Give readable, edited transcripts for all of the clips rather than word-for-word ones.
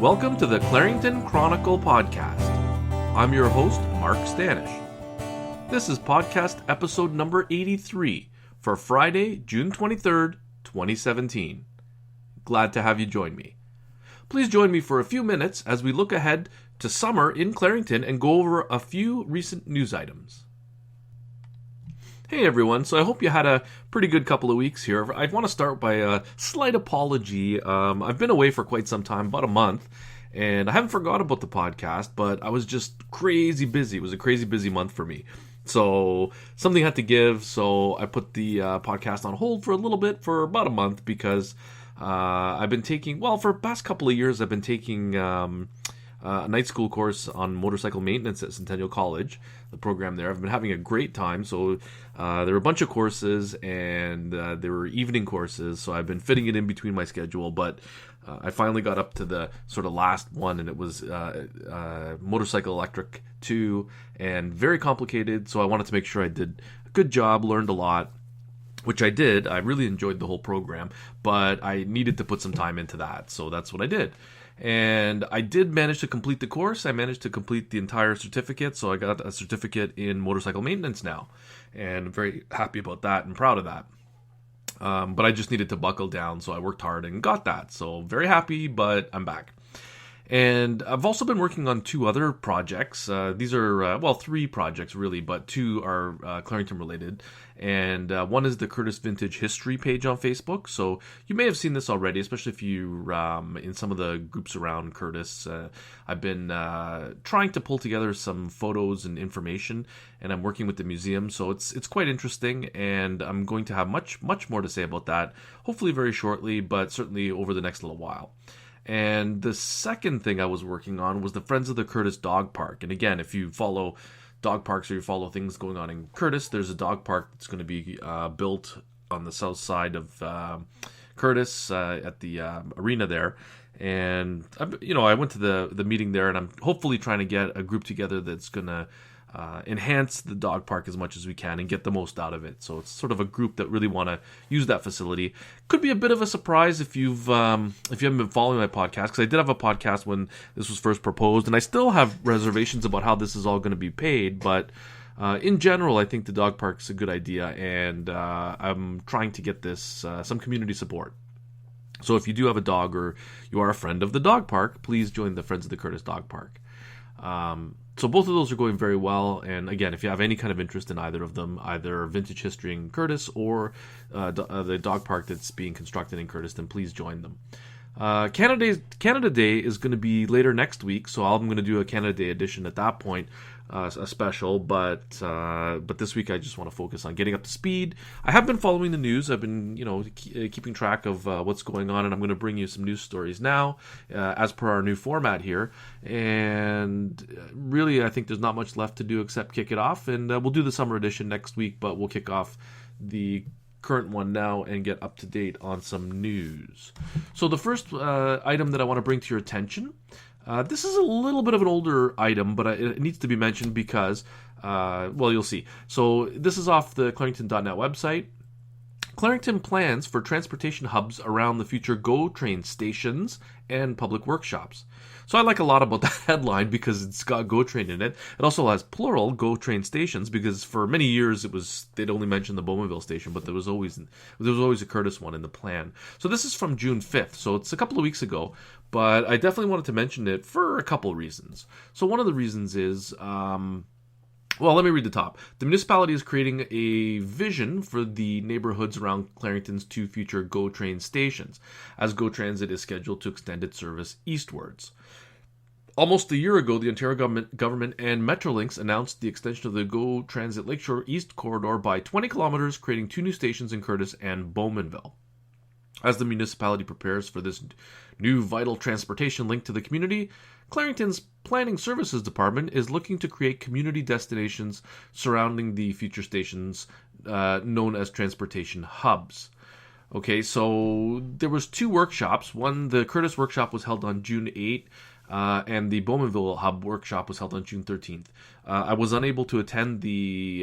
Welcome to the Clarington Chronicle Podcast. I'm your host, Mark Stanish. This is podcast episode number 83 for Friday, June 23rd, 2017. Glad to have you join me. Please join me for a few minutes as we look ahead to summer in Clarington and go over a few recent news items. Hey everyone, so I hope you had a pretty good couple of weeks here. I want to start by a slight apology. I've been away for quite some time, about a month, and I haven't forgot about the podcast, but I was just crazy busy. It was a crazy busy month for me. So something had to give, so I put the podcast on hold for a little bit for about a month because I've been taking, for the past couple of years, I've been taking a night school course on motorcycle maintenance at Centennial College, the program there. I've been having a great time. So there were a bunch of courses, and there were evening courses, so I've been fitting it in between my schedule, but I finally got up to the sort of last one, and it was Motorcycle Electric 2, and very complicated, so I wanted to make sure I did a good job, learned a lot, which I did. I really enjoyed the whole program, but I needed to put some time into that, so that's what I did. And I did manage to complete the course. I managed to complete the entire certificate, so I got a certificate in motorcycle maintenance now, and I'm very happy about that and proud of that. But I just needed to buckle down, so I worked hard and got that. So very happy, but I'm back. And I've also been working on two other projects. These are, three projects really, but two are Clarington related. And one is the Curtis Vintage History page on Facebook. So you may have seen this already, especially if you in some of the groups around Curtis. I've been trying to pull together some photos and information, and I'm working with the museum. So it's quite interesting, and I'm going to have much more to say about that, hopefully very shortly, but certainly over the next little while. And the second thing I was working on was the Friends of the Curtis Dog Park. And again, if you follow dog parks or you follow things going on in Curtis, there's a dog park that's going to be built on the south side of Curtis at the arena there. And I went to the meeting there, and I'm hopefully trying to get a group together that's going to enhance the dog park as much as we can and get the most out of it. So it's sort of a group that really want to use that facility. Could be a bit of a surprise if you haven't been following my podcast, because I did have a podcast when this was first proposed, and I still have reservations about how this is all going to be paid. But in general, I think the dog park's a good idea, and I'm trying to get this some community support. So if you do have a dog or you are a friend of the dog park, please join the Friends of the Curtis Dog Park. So both of those are going very well, and again, if you have any kind of interest in either of them, either Vintage History in Curtis or the dog park that's being constructed in Curtis, then please join them. Canada Day is going to be later next week, so I'm going to do a Canada Day edition at that point, a special, but this week I just want to focus on getting up to speed. I have been following the news. I've been keeping track of what's going on, and I'm going to bring you some news stories now as per our new format here. And really, I think there's not much left to do except kick it off, and we'll do the summer edition next week, but we'll kick off the current one now and get up to date on some news. So the first item that I want to bring to your attention, this is a little bit of an older item, but it needs to be mentioned because, you'll see. So this is off the Clarington.net website. Clarington plans for transportation hubs around the future GO train stations and public workshops. So I like a lot about that headline because it's got GO train in it. It also has plural GO train stations because for many years they'd only mentioned the Bowmanville station, but there was always a Curtis one in the plan. So this is from June 5th, so it's a couple of weeks ago, but I definitely wanted to mention it for a couple of reasons. So one of the reasons is, let me read the top. The municipality is creating a vision for the neighborhoods around Clarington's two future GO train stations, as GO Transit is scheduled to extend its service eastwards. Almost a year ago, the Ontario government and Metrolinx announced the extension of the GO Transit Lakeshore East Corridor by 20 kilometers, creating two new stations in Curtis and Bowmanville. As the municipality prepares for this new vital transportation link to the community, Clarington's Planning Services Department is looking to create community destinations surrounding the future stations known as transportation hubs. Okay, so there was two workshops. One, the Curtis workshop was held on June 8th, and the Bowmanville Hub workshop was held on June 13th. I was unable to attend the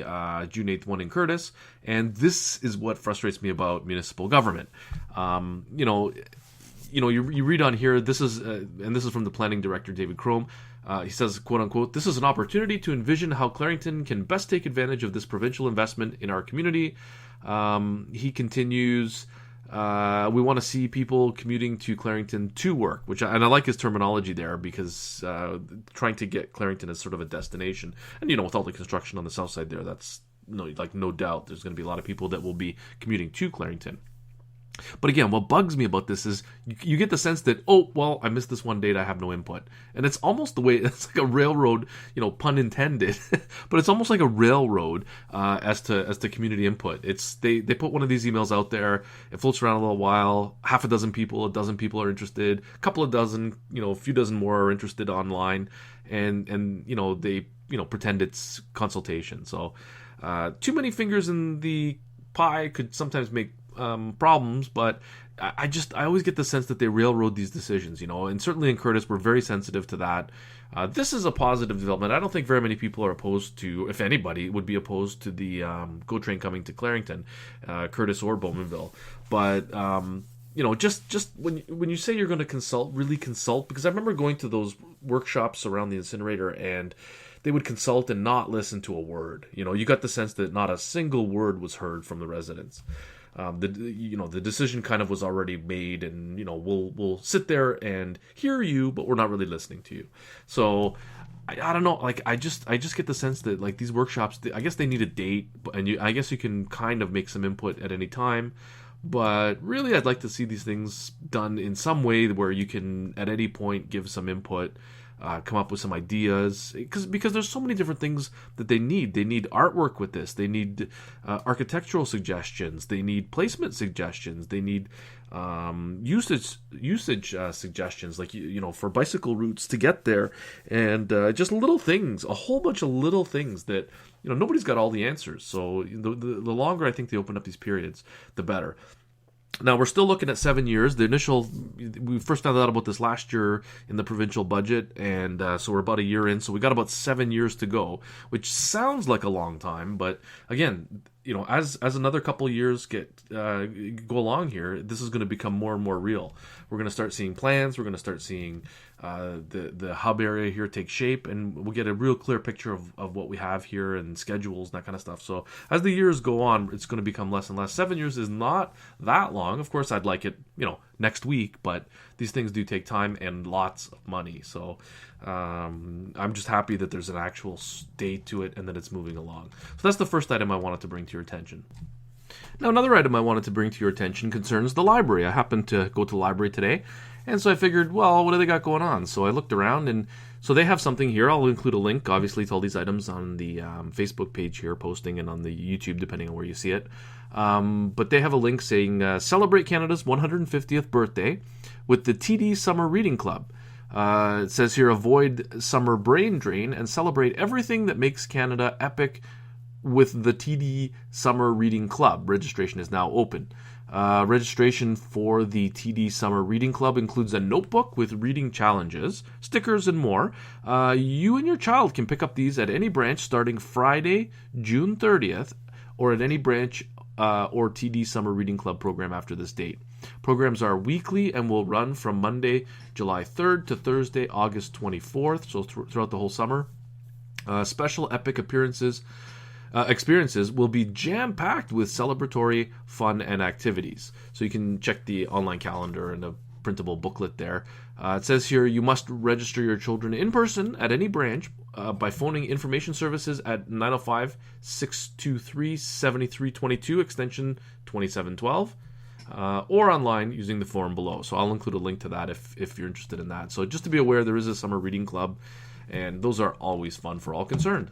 June 8th one in Curtis, and this is what frustrates me about municipal government. you read on here, this is and this is from the planning director, David Crome. He says, quote unquote, "This is an opportunity to envision how Clarington can best take advantage of this provincial investment in our community." He continues, "We want to see people commuting to Clarington to work," and I like his terminology there, because trying to get Clarington as sort of a destination, and with all the construction on the south side there, that's no doubt there's going to be a lot of people that will be commuting to Clarington. But again, what bugs me about this is you get the sense that, I missed this one date, I have no input. And it's almost the way, it's like a railroad, pun intended, but it's almost like a railroad as to community input. They put one of these emails out there, it floats around a little while, half a dozen people, a dozen people are interested, a couple of dozen, a few dozen more are interested online, and they pretend it's consultation. So too many fingers in the pie could sometimes make problems, but I always get the sense that they railroad these decisions, and certainly in Curtis we're very sensitive to that. This is a positive development. I don't think very many people are opposed to, if anybody would be opposed to the GO train coming to Clarington, Curtis or Bowmanville. But just when you say you're going to really consult, because I remember going to those workshops around the incinerator and they would consult and not listen to a word. You got the sense that not a single word was heard from the residents. The decision kind of was already made, and we'll sit there and hear you, but we're not really listening to you. So I don't know. I just get the sense that these workshops, I guess they need a date, and I guess you can kind of make some input at any time. But really, I'd like to see these things done in some way where you can at any point give some input. Come up with some ideas, because there's so many different things that they need. They need artwork with this. They need architectural suggestions. They need placement suggestions. They need usage suggestions, for bicycle routes to get there, and just little things, a whole bunch of little things that nobody's got all the answers. So the longer I think they open up these periods, the better. Now, we're still looking at 7 years. We first found out about this last year in the provincial budget, and so we're about a year in, so we got about 7 years to go, which sounds like a long time, but again, as another couple of years go along here, this is going to become more and more real. We're going to start seeing plans, we're going to start seeing the hub area here take shape, and we'll get a real clear picture of what we have here and schedules and that kind of stuff. So as the years go on, it's going to become less and less. 7 years is not that long. Of course, I'd like it, next week, but these things do take time and lots of money. So I'm just happy that there's an actual date to it and that it's moving along. So that's the first item I wanted to bring to your attention. Now, another item I wanted to bring to your attention concerns the library. I happened to go to the library today, and so I figured, well, what do they got going on? So I looked around, and so they have something here. I'll include a link, obviously, to all these items on the Facebook page here, posting, and on the YouTube, depending on where you see it. But they have a link saying, celebrate Canada's 150th birthday with the TD Summer Reading Club. It says here, avoid summer brain drain and celebrate everything that makes Canada epic with the TD Summer Reading Club. Registration is now open. Registration for the TD Summer Reading Club includes a notebook with reading challenges, stickers, and more. You and your child can pick up these at any branch starting Friday, June 30th, or at any branch or TD Summer Reading Club program after this date. Programs are weekly and will run from Monday, July 3rd to Thursday, August 24th, so throughout the whole summer. Special epic experiences will be jam-packed with celebratory fun and activities. So you can check the online calendar and the printable booklet there. It says here you must register your children in person at any branch by phoning information services at 905-623-7322, extension 2712, or online using the form below. So I'll include a link to that if you're interested in that. So just to be aware, there is a summer reading club, and those are always fun for all concerned.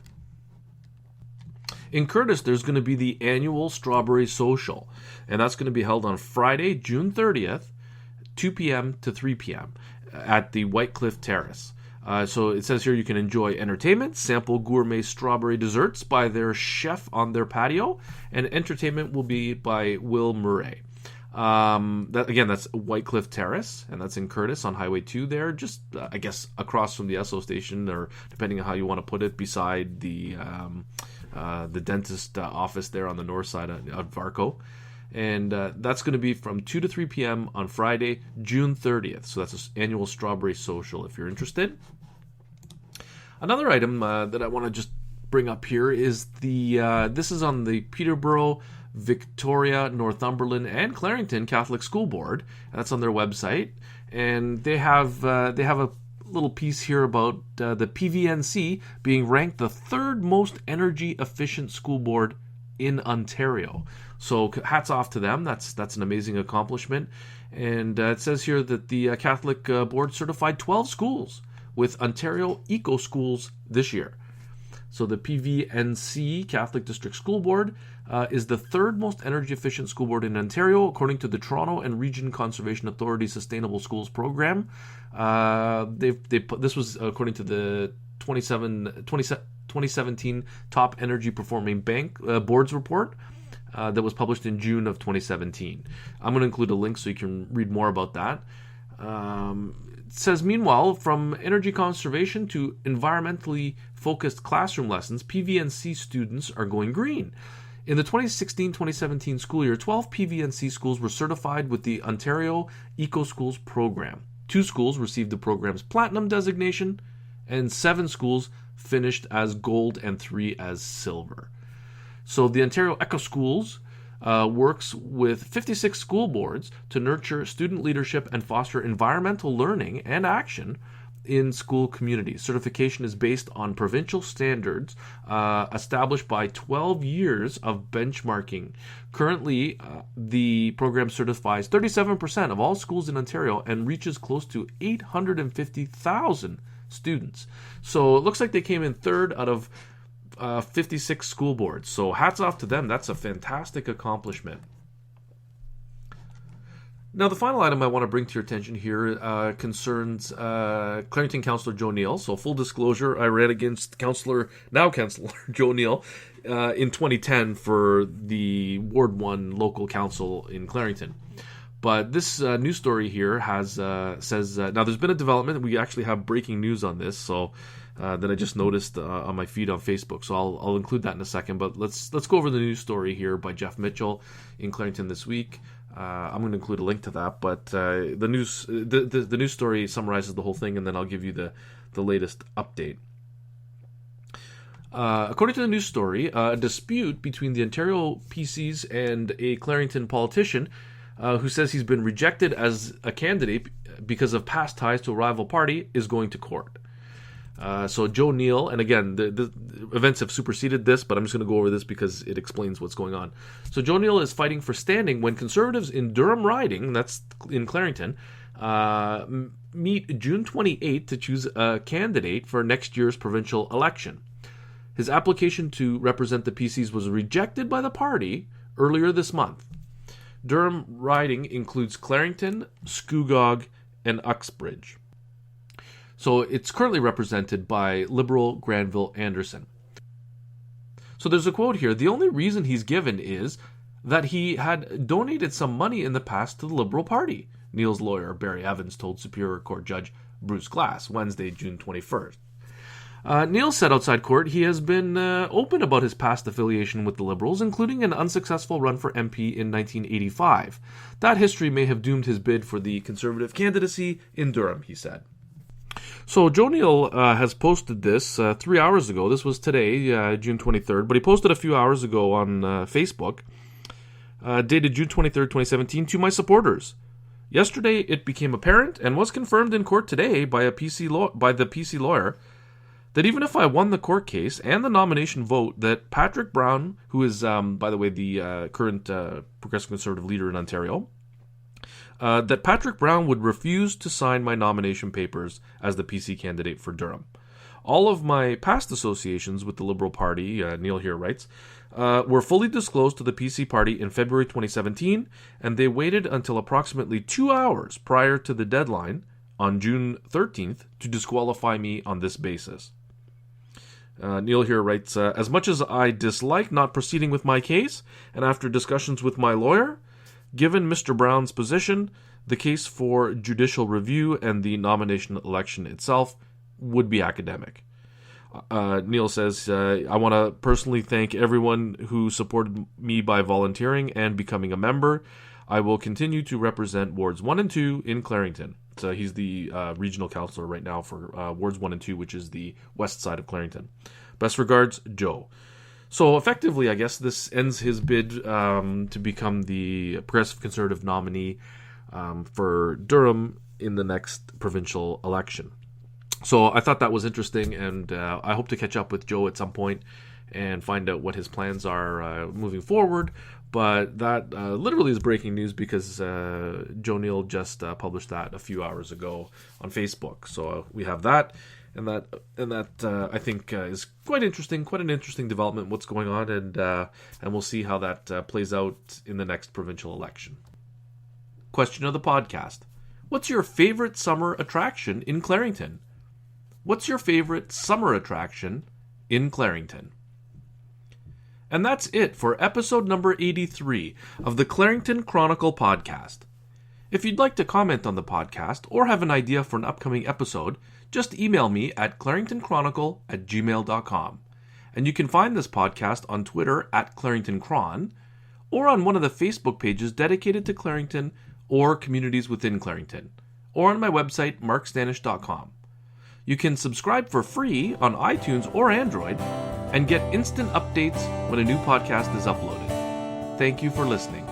In Curtis, there's going to be the annual Strawberry Social, and that's going to be held on Friday, June 30th, 2 p.m. to 3 p.m. at the White Cliff Terrace. So it says here you can enjoy entertainment, sample gourmet strawberry desserts by their chef on their patio, and entertainment will be by Will Murray. That's White Cliff Terrace, and that's in Curtis on Highway 2 there, just, I guess, across from the Esso station, or depending on how you want to put it, beside the dentist office there on the north side of Varco. And that's going to be from 2 to 3 p.m. on Friday, June 30th. So that's an annual Strawberry Social if you're interested. Another item that I want to just bring up here is this is on the Peterborough, Victoria, Northumberland, and Clarington Catholic School Board. That's on their website, and they have a little piece here about the PVNC being ranked the third most energy efficient school board in Ontario. So hats off to them. That's an amazing accomplishment. And it says here that the Catholic board certified 12 schools with Ontario Eco Schools this year. So the PVNC, Catholic District School Board, is the third most energy efficient school board in Ontario, according to the Toronto and Region Conservation Authority Sustainable Schools Program. This was according to the 2017 Top Energy Performing Bank Boards Report that was published in June of 2017. I'm going to include a link so you can read more about that. It says, meanwhile, from energy conservation to environmentally focused classroom lessons, PVNC students are going green. In the 2016-2017 school year, 12 PVNC schools were certified with the Ontario Eco Schools program. 2 schools received the program's platinum designation, and 7 schools finished as gold and 3 as silver. So the Ontario Eco Schools works with 56 school boards to nurture student leadership and foster environmental learning and action in school communities. Certification is based on provincial standards established by 12 years of benchmarking. Currently, the program certifies 37% of all schools in Ontario and reaches close to 850,000 students. So it looks like they came in third out of 56 school boards. So hats off to them. That's a fantastic accomplishment. Now, the final item I want to bring to your attention here concerns Clarington Councillor Joe Neal. So, full disclosure, I ran against Councillor Joe Neal in 2010 for the Ward 1 local council in Clarington. But this news story here says now there's been a development. We actually have breaking news on this, so that I just noticed on my feed on Facebook. So I'll include that in a second. But let's go over the news story here by Jeff Mitchell in Clarington this week. I'm going to include a link to that, but the news story summarizes the whole thing, and then I'll give you the latest update. According to the news story, a dispute between the Ontario PCs and a Clarington politician who says he's been rejected as a candidate because of past ties to a rival party is going to court. So Joe Neal, and again, the events have superseded this, but I'm just going to go over this because it explains what's going on. So Joe Neal is fighting for standing when Conservatives in Durham riding, that's in Clarington, meet June 28th to choose a candidate for next year's provincial election. His application to represent the PCs was rejected by the party earlier this month. Durham riding includes Clarington, Scugog, and Uxbridge. So it's currently represented by Liberal Granville Anderson. So there's a quote here. The only reason he's given is that he had donated some money in the past to the Liberal Party, Neal's lawyer Barry Evans told Superior Court Judge Bruce Glass Wednesday, June 21st. Neal said outside court he has been open about his past affiliation with the Liberals, including an unsuccessful run for MP in 1985. That history may have doomed his bid for the Conservative candidacy in Durham, he said. So Joe Neal has posted this 3 hours ago. This was today, June 23rd, but he posted a few hours ago on Facebook, dated June 23rd, 2017, to my supporters. Yesterday, it became apparent and was confirmed in court today by the PC lawyer that even if I won the court case and the nomination vote, that Patrick Brown, who is, by the way, the current Progressive Conservative leader in Ontario, that Patrick Brown would refuse to sign my nomination papers as the PC candidate for Durham. All of my past associations with the Liberal Party, Neal here writes, were fully disclosed to the PC party in February 2017, and they waited until approximately 2 hours prior to the deadline on June 13th to disqualify me on this basis. Neal here writes, as much as I dislike not proceeding with my case, and after discussions with my lawyer, given Mr. Brown's position, the case for judicial review and the nomination election itself would be academic. Neil says, I want to personally thank everyone who supported me by volunteering and becoming a member. I will continue to represent Wards 1 and 2 in Clarington. So he's the regional councillor right now for Wards 1 and 2, which is the west side of Clarington. Best regards, Joe. So effectively, I guess this ends his bid to become the Progressive Conservative nominee for Durham in the next provincial election. So I thought that was interesting, and I hope to catch up with Joe at some point and find out what his plans are moving forward. But that literally is breaking news because Joe Neal just published that a few hours ago on Facebook. So we have that, and that I think is quite interesting, quite an interesting development. What's going on, and we'll see how that plays out in the next provincial election. Question of the podcast: what's your favorite summer attraction in Clarington? What's your favorite summer attraction in Clarington? And that's it for episode number 83 of the Clarington Chronicle Podcast. If you'd like to comment on the podcast or have an idea for an upcoming episode, just email me at claringtonchronicle@gmail.com. And you can find this podcast on Twitter at ClaringtonChron or on one of the Facebook pages dedicated to Clarington or communities within Clarington, or on my website, markstanish.com. You can subscribe for free on iTunes or Android and get instant updates when a new podcast is uploaded. Thank you for listening.